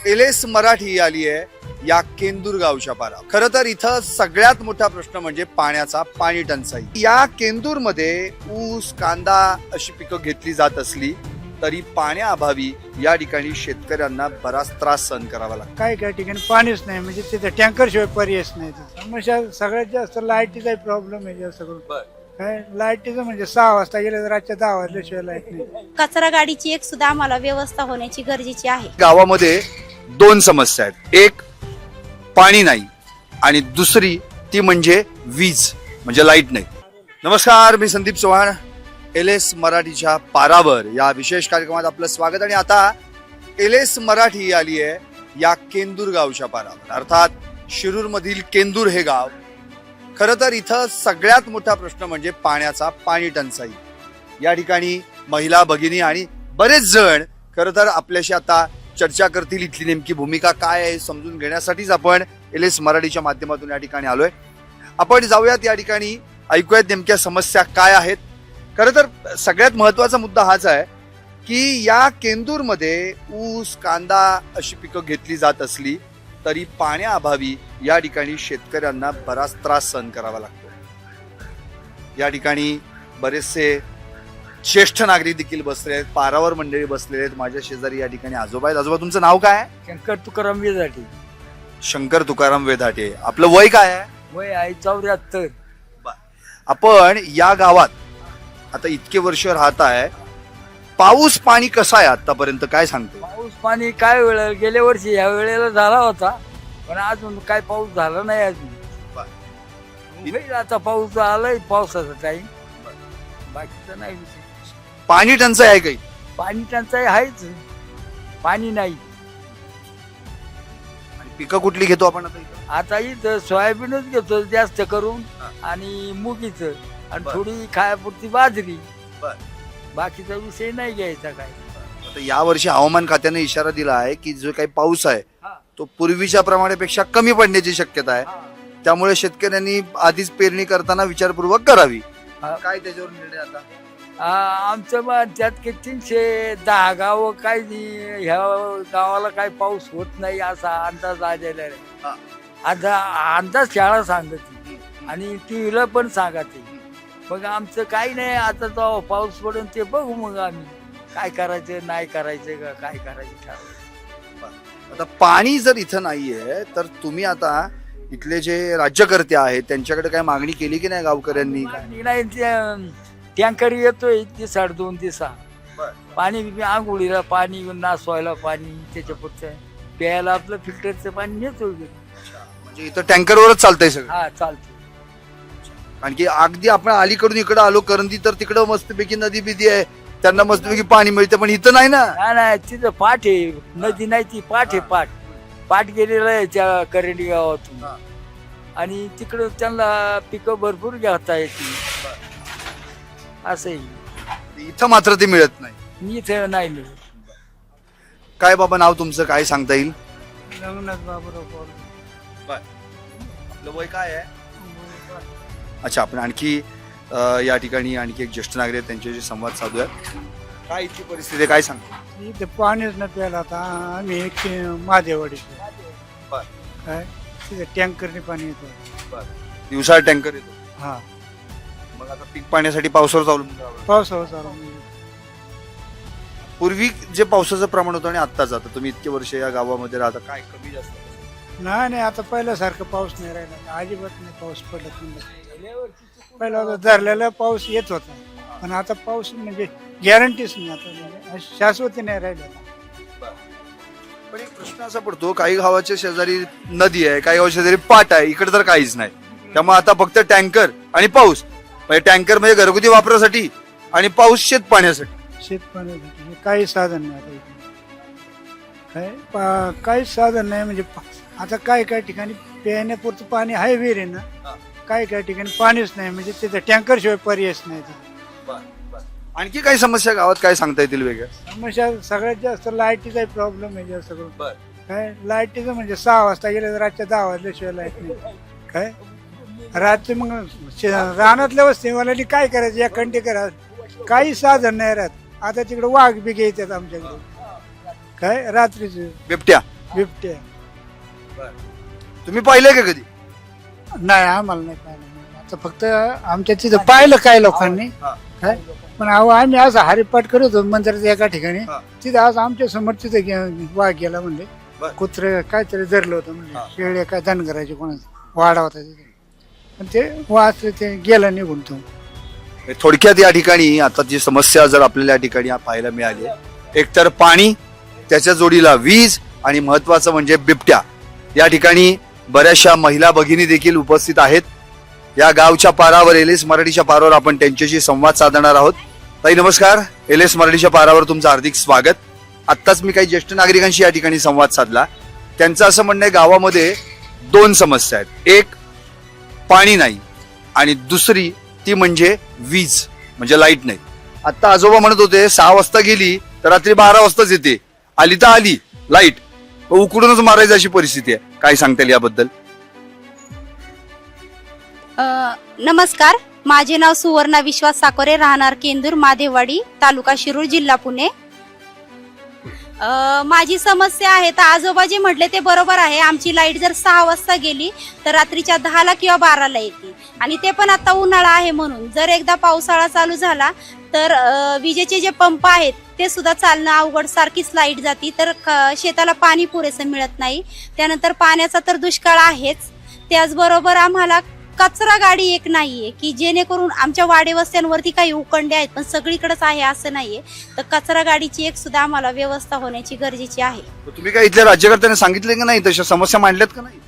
LS Marathi आली आहे या केंदूर गावच्या पारा. खरं तर इथं सगळ्यात मोठा प्रश्न म्हणजे पाण्याचा, पाणी टंचाई. या केंदूर मध्ये ऊस, कांदा अशी पिकं घेतली जात असली तरी पाण्याअभावी या ठिकाणी शेतकऱ्यांना बराच त्रास सहन करावा लागतो. काही काही ठिकाणी पाणीच नाही, म्हणजे तिथे टँकर शिवाय पर्यायच नाही. समस्या सगळ्यात जास्त लाईटीचा प्रॉब्लेम आहे जास्त करून. काय लाईटीचं म्हणजे 6 वाजता गेले तर रातच्या 10 वाजल्याशिवाय लाईट नाही. कचरा गाडीची एक सुद्धा आम्हाला व्यवस्था होण्याची गरजेची आहे. गावामध्ये 2 समस्या आहेत. एक पाणी नाही आणि दुसरी ती म्हणजे वीज, म्हणजे लाईट नाही. नमस्कार, मी संदीप चव्हाण. एलएस मराठीच्या पारावर या विशेष कार्यक्रमात आपलं स्वागत. आणि आता एलएस मराठी आली आहे या केंदूर गावच्या पारावर, अर्थात शिरूर मधील केंदूर हे गाव. खरं तर इथं सगळ्यात मोठा प्रश्न म्हणजे पाण्याचा, पाणी टंचाई. या ठिकाणी महिला भगिनी आणि बरेच जण खरं तर आपल्याशी आता चर्चा करतील. इथली नेमकी भूमिका काय आहे समजून घेण्यासाठीच आपण एलएस मराठीच्या माध्यमातून या ठिकाणी आलोय. आपण जाऊयात या ठिकाणी, ऐकूयात नेमक्या समस्या काय आहेत. खरं तर सगळ्यात महत्वाचा मुद्दा हाच आहे की या केंदूरमध्ये ऊस, कांदा अशी पिकं घेतली जात असली तरी पाण्याअभावी या ठिकाणी शेतकऱ्यांना बराच त्रास सहन करावा लागतो. या ठिकाणी बरेचसे ज्येष्ठ नागरिक देखील बसले आहेत, पारावर मंडळी बसलेले आहेत. माझ्या शेजारी या ठिकाणी आजोबा आहेत. आजोबा, तुमचं नाव काय आहे? शंकर तुकाराम वेदाटे. शंकर तुकाराम वेधाटे. आपलं वय काय आहे? वय आहे 74. आपण या गावात आता इतके वर्ष राहत आहे, पाऊस पाणी कसं आहे आतापर्यंत, काय सांगतो? पाऊस पाणी काय वेळ गेल्या वर्षी या वेळेला झाला होता, पण अजून काय पाऊस झाला नाही अजून. होईल आता, पाऊस आलाय, पावसाचा टाइम, बाकीचा नाही विषय. पाणी टंचाई आहे काही? पाणी टंचाई आहेच, पाणी नाही. आणि पिकं कुठली घेतो आपण आता इथं? आता इथं सोयाबीनच घेतो जास्त करून, आणि मुगीचं, आणि थोडी खायापुरती बाजरी. बाकीचा विषय नाही घ्यायचा काय. आता या वर्षी हवामान खात्याने इशारा दिला आहे की जो काही पाऊस आहे तो पूर्वीच्या प्रमाणापेक्षा कमी पडण्याची शक्यता आहे. त्यामुळे शेतकऱ्यांनी आधीच पेरणी करताना विचारपूर्वक करावी. काय त्याच्यावर निर्णय आता? आमचं मग त्यात की 310 गाव काय ह्या गावाला काय पाऊस होत नाही असा अंदाज आलेला आहे. आता अंदाज शाळा सांगते आणि टीव्हीला पण सांगते. मग आमचं काही नाही, आता तो पाऊस पडून ते बघू मग आम्ही काय करायचं, नाही करायचं का काय करायचं ठरवलं. आता पाणी जर इथं नाहीये तर तुम्ही आता इथले जे राज्यकर्ते आहेत त्यांच्याकडे काय मागणी केली की नाही गावकऱ्यांनी? नाही, टँकर येतोय दिवसाड 2 दिवसा. पाणी आंघोळीला पाणी, नासवायला पाणी, त्याच्या पुढचं प्यायला आपलं फिल्टरचं पाणी येतोय. म्हणजे इथं टँकरवरच चालतंय सगळं? हा, चालतं. आणखी अगदी आपण अलीकडून इकडे आलो करंदी तर तिकडं मस्तपैकी नदी बिदी आहे, त्यांना मस्तपैकी पाणी मिळतं, पण इथं नाही ना. नाही, तिथं पाठ आहे, नदी नाही, ती पाठ आहे. पाठ गेलेलं आहे त्या करंडी गावातून, आणि तिकडं त्यांना पिकं भरपूर घेता येते. असंही इथं मात्र ते मिळत नाही. इथं नाही मिळत. काय बाबा, नाव तुमचं काय सांगता येईल? रंगनाथ बाबूराव. आपलं वय काय आहे? अच्छा, आपण आणखी या ठिकाणी आणखी एक ज्येष्ठ नागरिक आहेत, त्यांच्याशी संवाद साधूया. काय इथली परिस्थिती आहे, काय सांगतो? इथे पाणीच नाही प्यायला. आता आम्ही एक महादेवाडी काय तिथे टँकरने पाणी येतो. दिवसाळ टँकर येतो. हा, मग आता पीक पाण्यासाठी पावसावर अवलंबून राहावं. पावसाळा चालू. पूर्वी जे पावसाचं प्रमाण होतं आणि आत्ताच, आता तुम्ही इतके वर्ष या गावामध्ये राहता, काय कमी जास्त? नाही, आता पहिल्यासारखं पाऊस नाही राहिला, अजिबात नाही पाऊस पडत नाही. पहिला धरलेला पाऊस येत होता, पण आता पाऊस म्हणजे गॅरंटीच नाही, आता म्हणजे शाश्वती नाही राहिलेला. पण एक प्रश्न असा पडतो, काही गावाच्या शेजारी नदी आहे, काही गावाच्या शेजारी पाट आहे, इकडे तर काहीच नाही. त्यामुळे आता फक्त टँकर आणि पाऊस, म्हणजे टँकर म्हणजे घरगुती वापरासाठी आणि पाऊस शेत पाण्यासाठी. शेत पाण्यासाठी काही साधन नाही आता इथे. काहीच साधन नाही. म्हणजे आता काय ठिकाणी पिण्यापुरतं पाणी आहे, विहीर आहे ना. काही ठिकाणी पाणीच नाही, म्हणजे तिथे टँकर शिवाय पर्यायच नाही. आणखी काही समस्या गावात काय सांगता येतील वेगळ्या? समस्या सगळ्यात जास्त लाईटीचा प्रॉब्लेम आहे जास्त करून. काय लाईटीचं म्हणजे 6 वाजता गेले तर रातच्या 10 वाजल्याशिवाय लाईट नाही. काय रात्री मग रानातल्या वस्तीवाल्यांनी काय करायचं, या कंटी करा, काही साधन नाही राहत. आता तिकडे वाघ बी येतात आमच्याकडे, काय रात्रीचे बिबट्या. बिबट्या तुम्ही पाहिले का कधी? नाही आम्हाला नाही पाहिलं. आता फक्त आमच्या तिथं पाहिलं काय लोकांनी काय, पण अहो आम्ही असं हरिपाठ करत होतो मंदिराच्या एका ठिकाणी. तिथं आज आमच्या समोर तिथं वाघ गेला म्हणले, कुत्रे काहीतरी धरलं होतं म्हणले, शेळे काय धनगराचे कोणाचं वाडा होता तिथे, पण ते वाचलं, ते गेलं निघून तो. थोडक्यात या ठिकाणी आता जी समस्या जर आपल्याला या ठिकाणी पाहायला मिळाली, एकतर पाणी, त्याच्या जोडीला वीज आणि महत्वाचं म्हणजे बिबट्या. या ठिकाणी बऱ्याचशा महिला भगिनी देखील उपस्थित आहेत. या गावच्या पारावर एलएस मराठीच्या पारावर आपण त्यांच्याशी संवाद साधणार आहोत. ताई नमस्कार, एलएस मराठीच्या पारावर तुमचं हार्दिक स्वागत. आत्ताच मी काही ज्येष्ठ नागरिकांशी या ठिकाणी संवाद साधला. त्यांचं असं म्हणणं आहे गावामध्ये दोन समस्या आहेत. एक पाणी नाही आणि दुसरी ती म्हणजे वीज, म्हणजे लाईट नाही. आता आजोबा म्हणत होते 6 वाजता गेली तर रात्री 12 वाजताच येते, आली तर आली लाईट, उकडूनच मारायची अशी परिस्थिती आहे. काय सांगता येईल याबद्दल? नमस्कार, माझे नाव सुवर्णा विश्वास साकोरे, राहणार केंदूर, मादेवाडी, तालुका शिरूर, जिल्हा पुणे. माझी समस्या आहे तर आजोबा जे म्हटले ते बरोबर आहे. आमची लाईट जर 6 वाजता गेली तर रात्रीच्या 10ला किंवा 12ला येते, आणि ते पण आता उन्हाळा आहे म्हणून. जर एकदा पावसाळा चालू झाला तर विजेचे जे पंप आहेत ते सुद्धा चालणं अवघड, सारखीच लाईट जाती, तर शेताला पाणी पुरेसं मिळत नाही. त्यानंतर पाण्याचा तर दुष्काळ आहेच. त्याचबरोबर आम्हाला कचरा गाडी एक नाहीये की जेणेकरून आमच्या वाडे वस्त्यांवरती काही उकंडे आहेत पण सगळीकडेच आहे असं नाहीये, तर कचरा गाडीची एक सुद्धा आम्हाला व्यवस्था होण्याची गरजेची आहे. तुम्ही काय इथल्या राज्यकर्त्यांना सांगितले का नाही, तशा समस्या मांडल्यात का नाही?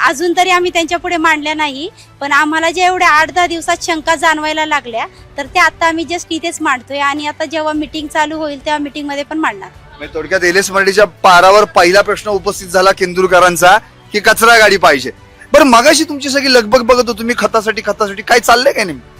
अजून तरी आम्ही त्यांच्या पुढे मांडल्या नाही, पण आम्हाला जे एवढ्या 8-10 दिवसात शंका जाणवायला लागल्या तर ते आता आम्ही जस्ट इथेच मांडतोय, आणि आता जेव्हा मीटिंग चालू होईल तेव्हा मीटिंग मध्ये पण मांडणार. थोडक्यात एलएस मराठीच्या पारावर पहिला प्रश्न उपस्थित झाला केंदूरकरांचा की कचरा गाडी पाहिजे. बरं, मगाशी तुमची सगळी लगबग बघत होतो तुम्ही, खतासाठी काय चाललंय काय नेमकं?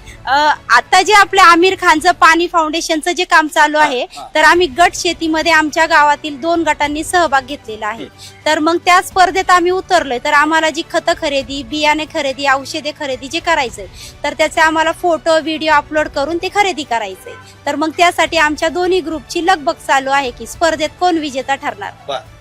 आता जे आपल्या आमिर खानचं पाणी फाउंडेशनचं जे काम चालू आहे, तर आम्ही गट शेतीमध्ये आमच्या गावातील 2 गटांनी सहभाग घेतलेला आहे. तर मग त्या स्पर्धेत आम्ही उतरलोय. तर आम्हाला जी खतं खरेदी, बियाणे खरेदी, औषधे खरेदी जे करायचंय, तर त्याचे आम्हाला फोटो व्हिडिओ अपलोड करून ते खरेदी करायचंय. तर मग त्यासाठी आमच्या दोन्ही ग्रुपची लगबग चालू आहे की स्पर्धेत कोण विजेता ठरणार.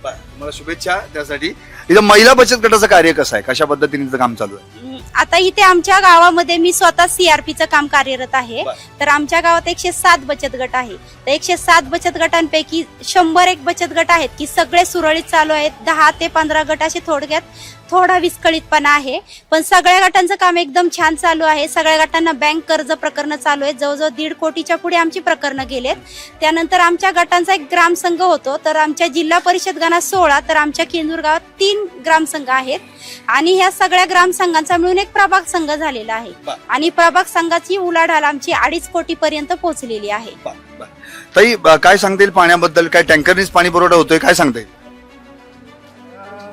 तुम्हाला शुभेच्छा त्यासाठी. इथं महिला बचत गटाचं कार्य कसं आहे, कशा पद्धतीने काम चालू आहे? आता इथे आमच्या गावामध्ये मी स्वतः CRPचं काम कार्यरत आहे. तर आमच्या गावात 107 बचत गट आहे. तर 107 बचत गटांपैकी 101 बचत गट आहेत की सगळे सुरळीत चालू आहेत. 10 ते 15 गट असे थोडक्यात थोडा विस्कळीतपणा आहे, पण सगळ्या गटांचं काम एकदम छान चालू आहे. सगळ्या गटांना बँक कर्ज प्रकरण चालू आहेत. जवळजवळ 1.5 कोटीच्या पुढे आमची प्रकरणं गेलेत. त्यानंतर आमच्या गटांचा एक ग्रामसंघ होतो. तर आमच्या जिल्हा परिषद गणात 16, तर आमच्या केंदूर गावात 3 ग्रामसंघ आहेत, आणि ह्या सगळ्या ग्रामसंघांचा मिळून एक प्रभाग संघ झालेला आहे. आणि प्रभाग संघाची उलाढाल आमची 2.5 कोटी पर्यंत पोहोचलेली आहे. ताई काय सांगता येईल पाण्याबद्दल? काय टँकरनीच पाणी पुरवठा होतोय, काय सांगता येईल?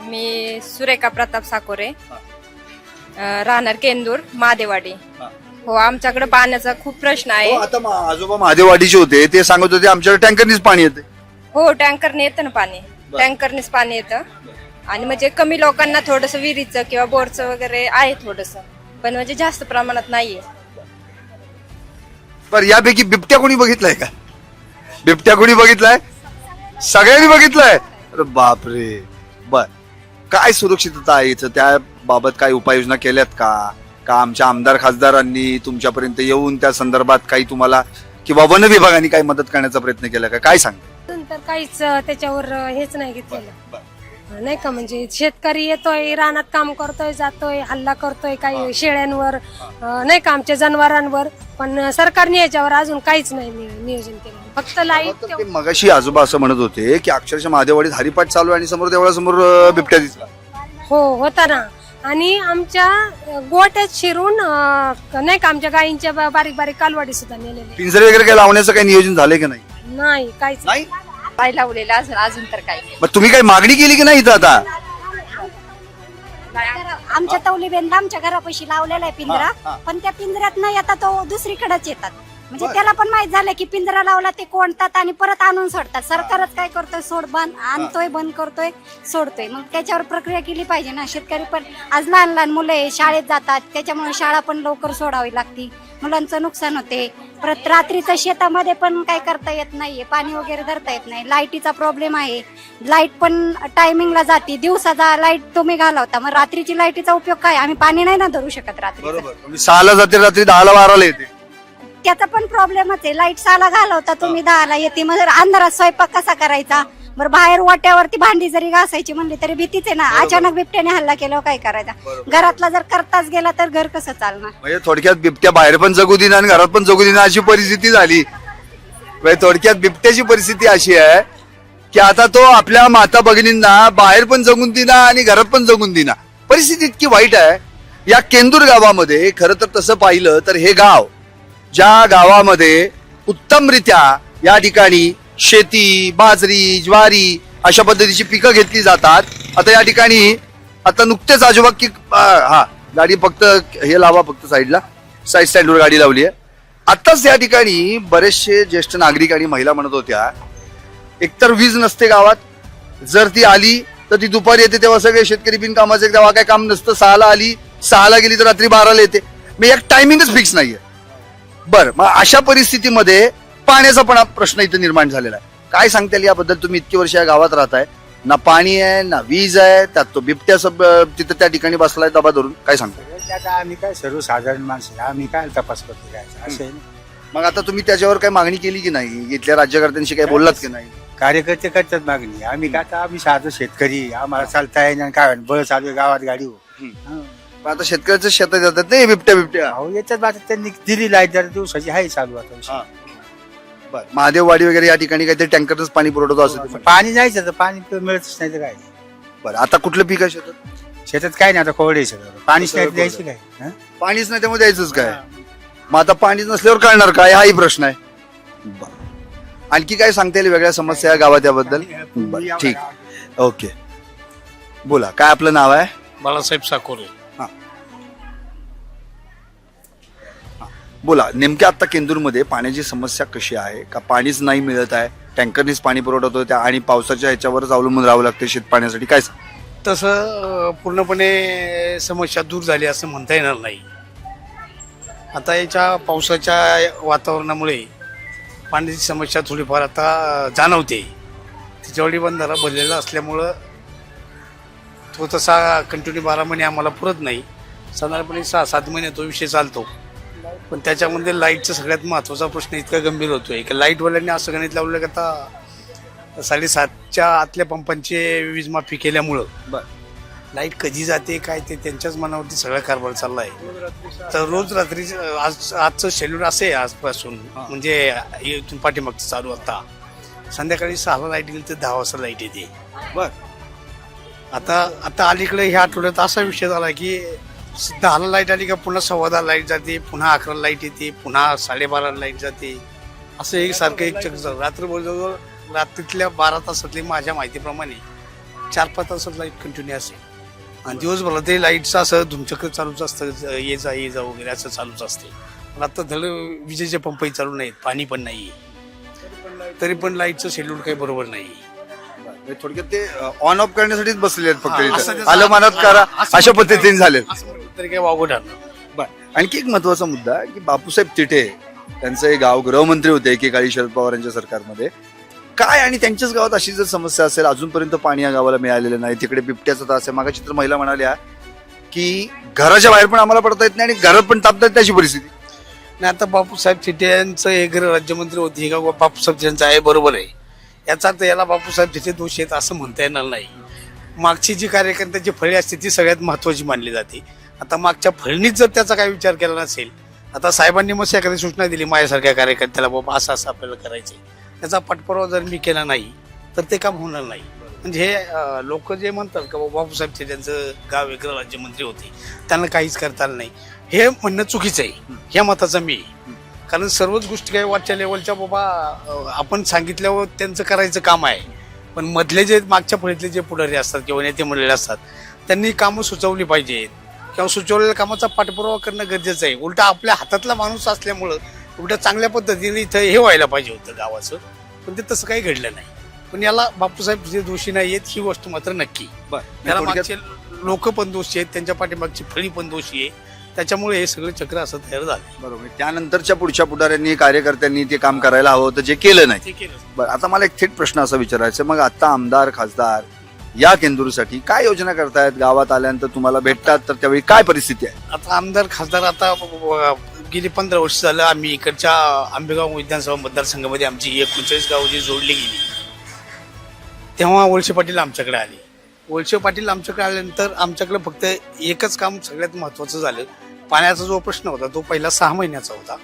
मी सुरेखा प्रताप साकोरे, राहणार केंदूर, मादेवाडी. हो, आमच्याकडे पाण्याचा खूप प्रश्न आहे. आता आजोबा महादेवाडीचे होते, ते सांगत होते आमच्याकडे टँकरनीच पाणी येते. हो, टँकरने येतं ना पाणी, टँकरनेच पाणी येतं. आणि म्हणजे कमी लोकांना थोडस विहिरीचं किंवा बोरचं वगैरे आहे थोडस, पण म्हणजे जास्त प्रमाणात नाहीये. बरं, यापैकी बिबट्या कोणी बघितलाय का? बिबट्या कोणी बघितलाय? सगळ्यांनी बघितलाय. अरे बापरे. बर, काय सुरक्षितता आहे इथं, त्या बाबत काय उपाययोजना केल्यात का आमच्या आमदार खासदारांनी तुमच्यापर्यंत येऊन त्या संदर्भात काही तुम्हाला किंवा वन विभागाने काही मदत करण्याचा प्रयत्न केला का? काय सांगता? तर काहीच त्याच्यावर हेच नाही घेतलेलं, नाही का. म्हणजे शेतकरी येतोय, रानात काम करतोय, जातोय, हल्ला करतोय काही शेळ्यांवर, नाही का, आमच्या जनावरांवर, पण सरकारने याच्यावर अजून काहीच नाही नियोजन केलं. फक्त लाईट. मगाशी आजोबा असं म्हणत होते की अक्षरशः महादेवाडीत हरिपाठ चालू आहे आणि समोर देवळासमोर बिबट्या दिसला. हो, होता ना. आणि आमच्या गोट्यात शिरून नाही का आमच्या गायींच्या बारीक बारीक कालवाडी सुद्धा नेलेले. पिंजरे वगैरे काही लावण्याचं काही नियोजन झालंय की नाही? नाही, काहीच नाही. पाय लावलेलं अजून तर काही. मग तुम्ही काही मागणी केली की नाही इथं? आता आमच्या तवलीबेनला आमच्या घरापाशी लावलेला आहे पिंजरा, पण त्या पिंजऱ्यात न येतात तो दुसरीकडेच येतात. म्हणजे त्याला पण माहित झालं की पिंजरा लावला ते कोणतात आणि परत आणून सोडतात. सरकारच काय करतोय, सोड बंद आणतोय, बंद करतोय, सोडतोय. मग त्याच्यावर प्रक्रिया केली पाहिजे ना. शेतकरी पण आज लहान लहान मुलं शाळेत जातात, त्याच्यामुळे शाळा पण लवकर सोडावी लागती. मुलांचं नुकसान होते. परत रात्रीचं शेतामध्ये पण काय करता येत नाहीये, पाणी वगैरे धरता येत नाही. लाईटीचा प्रॉब्लेम आहे, लाईट पण टायमिंगला जाते. दिवसाचा लाईट तुम्ही घालवता, मग रात्रीची लाईटीचा उपयोग काय? आम्ही पाणी नाही ना धरू शकत रात्री. बरोबर. तुम्ही 6ला जाते, रात्री 10ला 12ला येते. त्याचा पण प्रॉब्लेमच आहे. लाईट 6ला घालवता तुम्ही, 10ला येते. मग अंधारात स्वयंपाक कसा करायचा? बरं, बाहेर वाट्यावरती भांडी जरी घासायची म्हणली तरी भीतीच आहे ना. अचानक बिबट्याने हल्ला केल्यावर काय करायचा? घरातला जर करताच गेला तर घर कसं चालणार? म्हणजे थोडक्यात बिबट्या बाहेर पण जगू देणार आणि घरात पण जगू देणार अशी परिस्थिती झाली. म्हणजे थोडक्यात बिबट्याची परिस्थिती अशी आहे की आता तो आपल्या माता भगिनींना बाहेर पण जगून देणार आणि घरात पण जगून देणार. परिस्थिती इतकी वाईट आहे. या केंदूर गावामध्ये खरं तर तसं पाहिलं तर हे गाव, ज्या गावामध्ये उत्तमरित्या या ठिकाणी शेती, बाजरी, ज्वारी अशा पद्धतीची पिकं घेतली जातात. आता या ठिकाणी आता नुकतेच आजोबा की गाडी फक्त हे लावा, फक्त साईडला, साईड स्टँडवर गाडी लावली आहे. आताच या ठिकाणी बरेचसे ज्येष्ठ नागरिक आणि महिला म्हणत होत्या एकतर वीज नसते गावात, जर ती आली तर ती दुपारी येते तेव्हा सगळे शेतकरी बिनकामाचे, तेव्हा काय काम नसतं. 6ला आली, 6ला गेली तर रात्री 12ला येते. मग एक टायमिंगच फिक्स नाहीये. बरं, मग अशा परिस्थितीमध्ये पाण्याचा पण प्रश्न इथे निर्माण झालेला आहे. काय सांगता येईल याबद्दल? तुम्ही इतकी वर्ष या गावात राहताय, ना पाणी आहे ना वीज आहे, त्यात तो बिबट्या तिथं त्या ठिकाणी बसलाय दबा धरून. काय सांगता? आता आम्ही काय सर्वसाधारण माणसं, आम्ही काय तपास करतो जायचं असं आहे ना. मग आता तुम्ही त्याच्यावर काही मागणी केली की नाही? इथल्या राज्यकर्त्यांशी काही बोललात की नाही? कार्यकर्ते करतात मागणी. आम्ही काय, आता आम्ही साधं शेतकरी, आम्हाला चालता येईल काय बळ चालू आहे गावात गाडी हो. पण आता शेतकऱ्याच्या शेतात जातात नाही बिबट्या. अहो याच्यात बात त्यांनी दिली लाईट जरा दिवसाची आहे चालू आता. बरं, महादेववाडी वगैरे या ठिकाणी काहीतरी टँकरच पाणी पुरवतो असं. पाणी जायचं तर पाणी मिळतच नाही तर काय. बरं, आता कुठलं पीक आहे शेतात? शेतात काय नाही, आता कोरडे सगळं, पाणीच नाही द्यायचं काय. हं? पाणीच नाही त्यामुळे द्यायचंच काय? मग आता पाणीच नसल्यावर कळणार काय? हाही प्रश्न आहे. बरं. आणखी काय सांगता येईल वेगळ्या समस्या या गावात याबद्दल? बरं, ठीक, ओके. बोला, काय आपलं नाव आहे? बाळासाहेब साकोरे. बोला, नेमक्या आता केंदूरमध्ये पाण्याची समस्या कशी आहे? का पाणीच नाही मिळत आहे, टँकरनीच पाणी पुरवठा होतो आणि पावसाच्या ह्याच्यावरच अवलंबून राहावं लागते शेत पाण्यासाठी? काय तसं पूर्णपणे समस्या दूर झाली असं म्हणता येणार नाही. आता याच्या पावसाच्या वातावरणामुळे पाण्याची समस्या थोडीफार आता जाणवते. तिच्यावडी बंधारा भरलेला असल्यामुळं तो तसा कंटिन्यू 12 महिने आम्हाला पुरत नाही. साधारणपणे 6-7 महिने तो विषय चालतो. पण त्याच्यामध्ये लाईटचा सगळ्यात महत्त्वाचा प्रश्न इतका गंभीर होतोय की लाईटवाल्यांनी असं गणित लावलं की आता 7:30च्या आतल्या पंपांची वीज माफी केल्यामुळं लाईट कधी जाते काय ते त्यांच्याच मनावरती सगळा कारभार चालला आहे. तर रोज रात्री आजचं शेड्यूल असं आहे आजपासून, म्हणजे इथून पाठीमागचं चालू. आता संध्याकाळी 6ला लाईट गेली तर 10 वाजता लाईट येते. आता अलीकडे ह्या आठवड्यात असा विषय झाला की 10ला लाईट आली का पुन्हा 10:15 लाईट जाते, पुन्हा 11ला लाईट येते, पुन्हा 12:30 लाईट जाते. असं एक सारखं एक चक्र रात्रभर जवळ रात्रीतल्या 12 तासातली माझ्या माहितीप्रमाणे 4-5 तासात लाईट कंटिन्यू असेल. आणि दिवसभरात ते लाईटचं असं धुमचक्र चालूच असतं, ये जा वगैरे असं चालूच असते. पण आता धड विजेचे पंपही चालू नाहीत, पाणी पण नाही, तरी पण लाईटचं शेड्यूल काही बरोबर नाही. थोडक्यात ते ऑन ऑफ करण्यासाठीच बसलेले आहेत फक्त असं इथं. आलं मनात करा अशा पद्धतीने झाले. तरी काही वावगं ठरणार. आणखी एक महत्वाचा मुद्दा की बापूसाहेब तिठे, त्यांचं हे गाव गृहमंत्री होते एकेकाळी शरद पवारांच्या सरकारमध्ये. काय आणि त्यांच्याच गावात अशी जर समस्या असेल, अजूनपर्यंत पाणी या गावाला मिळालेलं नाही, तिकडे बिबट्याचा त्रास आहे. मागाशी तर महिला म्हणाल्या की घराच्या बाहेर पण आम्हाला पडता येत नाही आणि घरात पण तापतात, त्याची परिस्थिती नाही. आता बापूसाहेब थिटे यांचं हे गृह राज्यमंत्री होते, हे गाव बापूसाहेब थिटेंचं आहे, बरोबर आहे. याचा अर्थ याला बापूसाहेब थिटे दोष आहेत असं म्हणता येणार नाही. मागची जी कार्यकर्त्याची फळी असते ती सगळ्यात महत्वाची मानली जाते. आता मागच्या फळणीत जर त्याचा काही विचार केला नसेल, आता साहेबांनी मग एखादी सूचना दिली माझ्यासारख्या कार्यकर्त्याला, बाबा असं असं आपल्याला करायचंय, त्याचा पाठपुरावा जर मी केला नाही तर ते काम होणार नाही. म्हणजे हे लोक जे म्हणतात का बापूसाहेब थिटेंचं गाव गृह राज्यमंत्री होते, त्यांना काहीच करता आलं नाही, हे म्हणणं चुकीचं आहे. ह्या मताचा मी, कारण सर्वच गोष्टी काही वरच्या लेवलच्या बाबा आपण सांगितल्यावर त्यांचं करायचं काम आहे. पण मधले जे मागच्या फळीतले जे पुढारी असतात किंवा नेते मंडळी असतात, त्यांनी कामं सुचवली पाहिजेत किंवा सुचवलेल्या कामाचा पाठपुरावा करणं गरजेचं आहे. उलटा आपल्या हातातला माणूस असल्यामुळं उलटा चांगल्या पद्धतीने इथं हे व्हायला पाहिजे होतं गावाचं, पण ते तसं काही घडलं नाही. पण याला बापूसाहेब जे दोषी नाही आहेत ही गोष्ट मात्र नक्की. याला मागचे लोक पण दोषी आहेत, त्यांच्या पाठीमागची फळी पण दोषी आहे, त्याच्यामुळे हे सगळं चक्र असं तयार झालं. बरोबर. त्यानंतरच्या पुढच्या पुढाऱ्यांनी कार्यकर्त्यांनी ते काम करायला हवं होतं, जे केलं नाही. ते केलं. बरं, आता मला एक थेट प्रश्न असा विचारायचा आहे, मग आता आमदार खासदार या केंदूरसाठी काय योजना करतायत? गावात आल्यानंतर तुम्हाला भेटतात तर त्यावेळी काय परिस्थिती आहे? आता आमदार खासदार आता गेली 15 वर्ष झालं आम्ही इकडच्या आंबेगाव विधानसभा मतदारसंघामध्ये आमची 39 गावं जी जोडली गेली, तेव्हा वळसे पाटील आमच्याकडे आले. वळसे पाटील आमच्याकडे आल्यानंतर आमच्याकडे फक्त एकच काम सगळ्यात महत्वाचं झालं. पाण्याचा जो प्रश्न होता तो पहिला 6 महिन्याचा होता,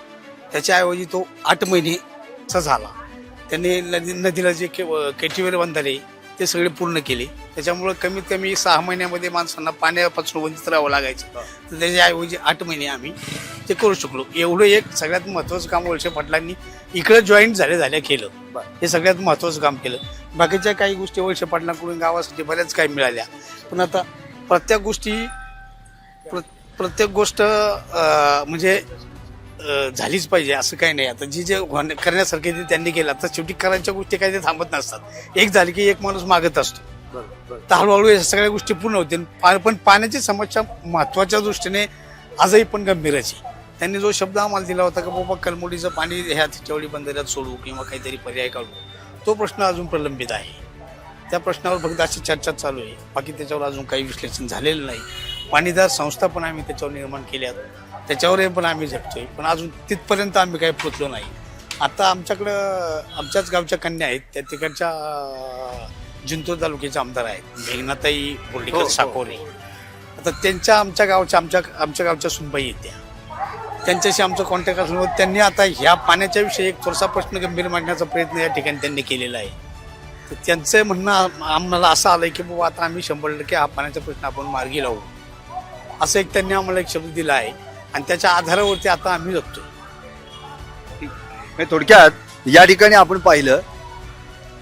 त्याच्याऐवजी तो 8 महिनेचा झाला. त्यांनी नदीला जे केटीवेर बांधले ते सगळे पूर्ण केले. त्याच्यामुळे कमीत कमी 6 महिन्यामध्ये माणसांना पाण्यापासून वंचित राहावं लागायचं, तर त्याच्याऐवजी 8 महिने आम्ही ते करू शकलो. एवढं एक सगळ्यात महत्वाचं काम वळसे पाटलांनी इकडे जॉईंट झाल्या केलं. हे सगळ्यात महत्वाचं काम केलं. बाकीच्या काही गोष्टी वळसे पाटलांकडून गावासाठी बऱ्याच काही मिळाल्या, पण आता प्रत्येक गोष्ट म्हणजे झालीच पाहिजे असं काही नाही. आता जे करण्यासारखे ते त्यांनी केलं, तर शेवटी करायच्या गोष्टी काही ते थांबत नसतात. एक झाली की एक माणूस मागत असतो, तर हळूहळू या सगळ्या गोष्टी पूर्ण होतील. पण पाण्याची समस्या महत्वाच्या दृष्टीने आजही पण गंभीरच आहे. त्यांनी जो शब्द आम्हाला दिला होता की बाबा कलमुडीचं पाणी ह्या तिच्यावडी बंधाऱ्यात सोडू किंवा काहीतरी पर्याय काढू, तो प्रश्न अजून प्रलंबित आहे. त्या प्रश्नावर फक्त अशी चर्चा चालू आहे, बाकी त्याच्यावर अजून काही विश्लेषण झालेलं नाही. पाणीदार संस्था पण आम्ही त्याच्यावर निर्माण केल्यात, त्याच्यावर पण आम्ही झटतोय, पण अजून तिथपर्यंत आम्ही काही पोचलो नाही. आता आमच्याकडं आमच्याच गावच्या कन्या आहेत, त्या तिकडच्या जिंतूर तालुक्याचे आमदार आहेत, मेघनाताई बोर्डीकर साकोरे. आता त्यांच्या आमच्या गावच्या सुनबाई आहेत, त्यांच्याशी आमचा कॉन्टॅक्ट असल्यामुळे त्यांनी आता ह्या पाण्याच्या विषयी एक थोडासा प्रश्न गंभीर मांडण्याचा प्रयत्न या ठिकाणी त्यांनी केलेला आहे. तर त्यांचं म्हणणं आम्हाला असं आलंय की बाबा आता आम्ही 100% हा पाण्याचा प्रश्न आपण मार्गी लावू, असं एक त्यांनी आम्हाला एक शब्द दिला आहे, आणि त्याच्या आधारावरती आता आम्ही जगतोय. थोडक्यात या ठिकाणी आपण पाहिलं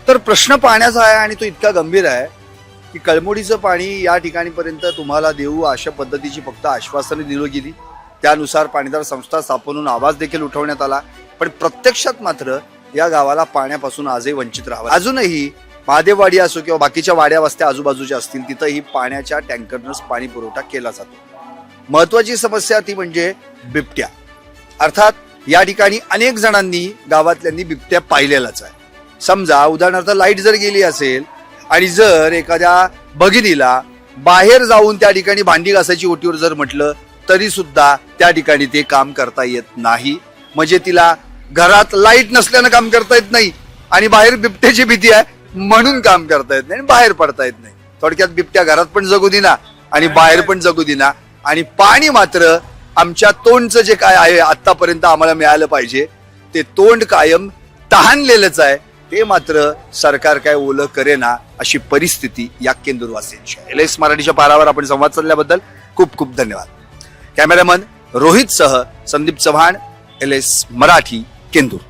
तर प्रश्न पाण्याचा आहे आणि तो इतका गंभीर आहे की कळमुडीचं पाणी या ठिकाणीपर्यंत तुम्हाला देऊ अशा पद्धतीची फक्त आश्वासने दिली गेली. त्यानुसार पाणीदार संस्था स्थापन आवाज देखील उठवण्यात आला, पण प्रत्यक्षात मात्र या गावाला पाण्यापासून आजही वंचित राहावं. अजूनही महादेववाडी असो किंवा बाकीच्या वाड्या वस्त्या आजूबाजूच्या असतील, तिथंही पाण्याच्या टँकरनंच पाणी पुरवठा केला जातो. महत्वाची समस्या ती म्हणजे बिबट्या. अर्थात या ठिकाणी अनेक जणांनी गावातल्यांनी बिबट्या पाहिलेलाच आहे. समजा उदाहरणार्थ लाईट जर गेली असेल आणि जर एखाद्या भगिनीला बाहेर जाऊन त्या ठिकाणी भांडी घासायची ओटीवर जर म्हटलं तरी सुद्धा त्या ठिकाणी ते काम करता येत नाही. म्हणजे तिला घरात लाईट नसल्यानं काम करता येत नाही आणि बाहेर बिबट्याची भीती आहे म्हणून काम करता येत नाही आणि बाहेर पडता येत नाही. थोडक्यात बिबट्या घरात पण जगू दिना आणि बाहेर पण जगू दिना. आणि पाणी मात्र आमच्या तोंडचं जे काय आहे आतापर्यंत आम्हाला मिळालं पाहिजे ते तोंड कायम तहानलेलंच आहे, ते मात्र सरकार काय ओलं करेना अशी परिस्थिती या केंदूरवासियांची आहे. LS मराठीच्या पारावर आपण संवाद साधल्याबद्दल खूप खूप धन्यवाद. कॅमेरामन रोहित सह संदीप चव्हाण, LS मराठी, केंदूर.